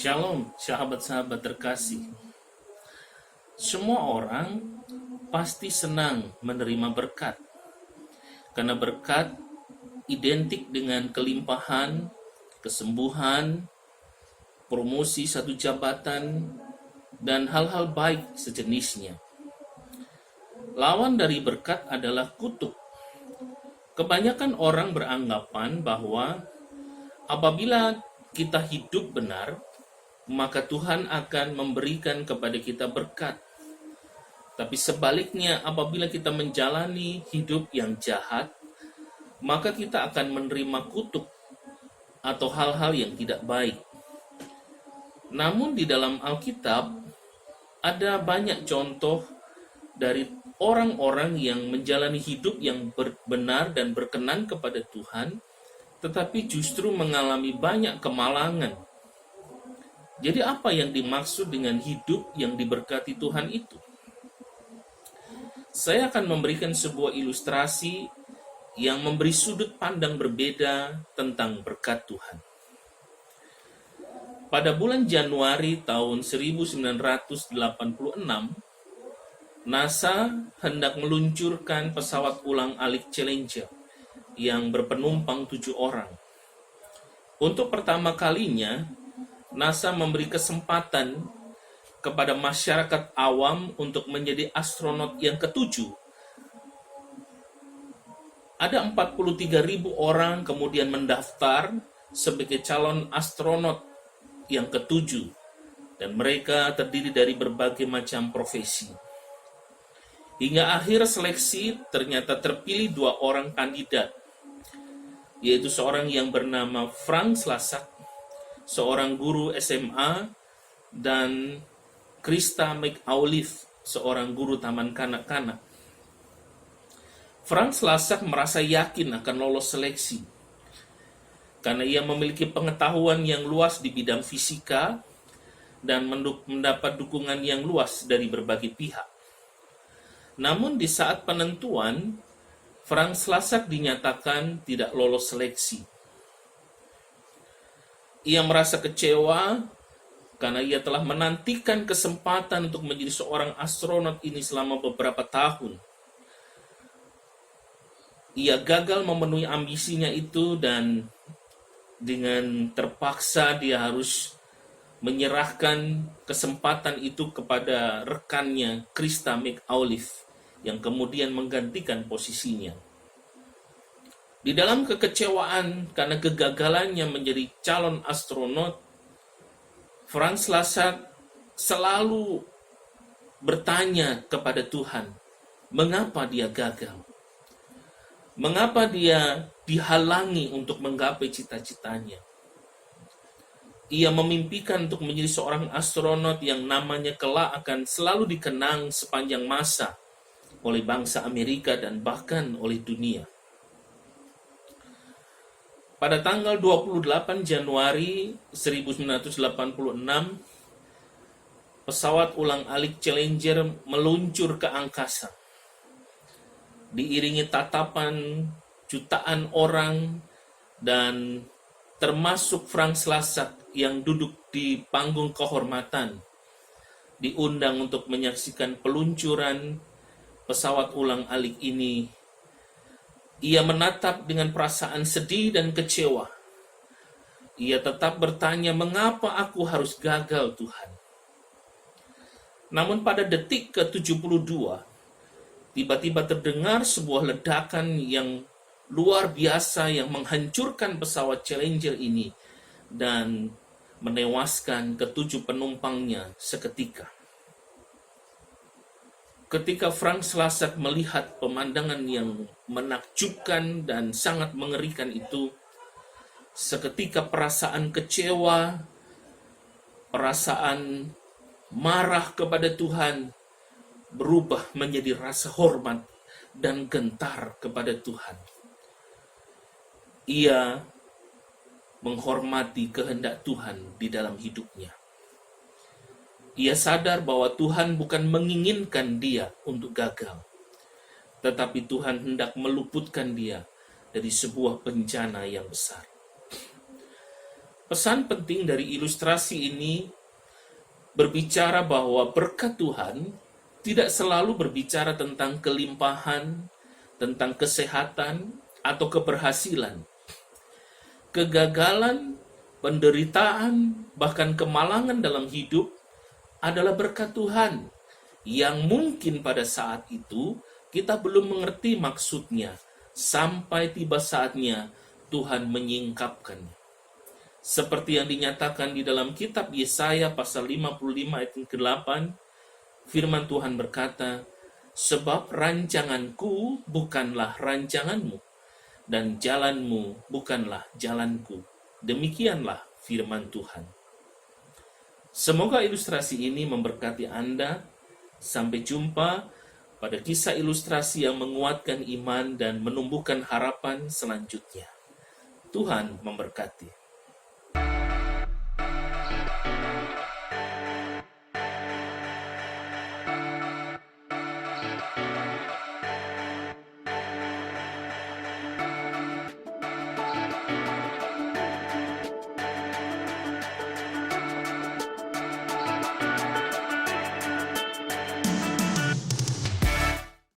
Shalom, sahabat-sahabat terkasih. Semua orang pasti senang menerima berkat, karena berkat identik dengan kelimpahan, kesembuhan, promosi satu jabatan, dan hal-hal baik sejenisnya. Lawan dari berkat adalah kutuk. Kebanyakan orang beranggapan bahwa apabila kita hidup benar, maka Tuhan akan memberikan kepada kita berkat. Tapi sebaliknya, apabila kita menjalani hidup yang jahat, maka kita akan menerima kutuk atau hal-hal yang tidak baik. Namun di dalam Alkitab ada banyak contoh dari orang-orang yang menjalani hidup yang benar dan berkenan kepada Tuhan, tetapi justru mengalami banyak kemalangan. Jadi apa yang dimaksud dengan hidup yang diberkati Tuhan itu? Saya akan memberikan sebuah ilustrasi yang memberi sudut pandang berbeda tentang berkat Tuhan. Pada bulan Januari tahun 1986, NASA hendak meluncurkan pesawat ulang-alik Challenger yang berpenumpang 7 orang. Untuk pertama kalinya, NASA memberi kesempatan kepada masyarakat awam untuk menjadi astronot yang ketujuh. Ada 43.000 orang kemudian mendaftar sebagai calon astronot yang ketujuh, dan mereka terdiri dari berbagai macam profesi. Hingga akhir seleksi ternyata terpilih 2 orang kandidat, yaitu seorang yang bernama Frank Slacak, seorang guru SMA, dan Krista McAuliffe, seorang guru taman kanak-kanak. Frank Slacak merasa yakin akan lolos seleksi, karena ia memiliki pengetahuan yang luas di bidang fisika dan mendapat dukungan yang luas dari berbagai pihak. Namun di saat penentuan, Frank Slacak dinyatakan tidak lolos seleksi. Ia merasa kecewa karena ia telah menantikan kesempatan untuk menjadi seorang astronot ini selama beberapa tahun. Ia gagal memenuhi ambisinya itu, dan dengan terpaksa dia harus menyerahkan kesempatan itu kepada rekannya Krista McAuliffe yang kemudian menggantikan posisinya. Di dalam kekecewaan karena kegagalannya menjadi calon astronot, Frank Slacak selalu bertanya kepada Tuhan, mengapa dia gagal? Mengapa dia dihalangi untuk menggapai cita-citanya? Ia memimpikan untuk menjadi seorang astronot yang namanya kelak akan selalu dikenang sepanjang masa oleh bangsa Amerika dan bahkan oleh dunia. Pada tanggal 28 Januari 1986, pesawat ulang-alik Challenger meluncur ke angkasa. Diiringi tatapan jutaan orang, dan termasuk Frank Slacak yang duduk di panggung kehormatan, diundang untuk menyaksikan peluncuran pesawat ulang-alik ini. Ia menatap dengan perasaan sedih dan kecewa. Ia tetap bertanya, mengapa aku harus gagal, Tuhan? Namun pada detik ke-72, tiba-tiba terdengar sebuah ledakan yang luar biasa yang menghancurkan pesawat Challenger ini dan menewaskan ke-7 penumpangnya seketika. Ketika Frank Slacak melihat pemandangan yang menakjubkan dan sangat mengerikan itu, seketika perasaan kecewa, perasaan marah kepada Tuhan berubah menjadi rasa hormat dan gentar kepada Tuhan. Ia menghormati kehendak Tuhan di dalam hidupnya. Ia sadar bahwa Tuhan bukan menginginkan dia untuk gagal, tetapi Tuhan hendak meluputkan dia dari sebuah bencana yang besar. Pesan penting dari ilustrasi ini berbicara bahwa berkat Tuhan tidak selalu berbicara tentang kelimpahan, tentang kesehatan, atau keberhasilan. Kegagalan, penderitaan, bahkan kemalangan dalam hidup adalah berkat Tuhan yang mungkin pada saat itu kita belum mengerti maksudnya sampai tiba saatnya Tuhan menyingkapkannya. Seperti yang dinyatakan di dalam kitab Yesaya pasal 55 ayat ke-8, firman Tuhan berkata, "Sebab rancanganku bukanlah rancanganmu, dan jalanmu bukanlah jalanku." Demikianlah firman Tuhan. Semoga ilustrasi ini memberkati Anda. Sampai jumpa pada kisah ilustrasi yang menguatkan iman dan menumbuhkan harapan selanjutnya. Tuhan memberkati.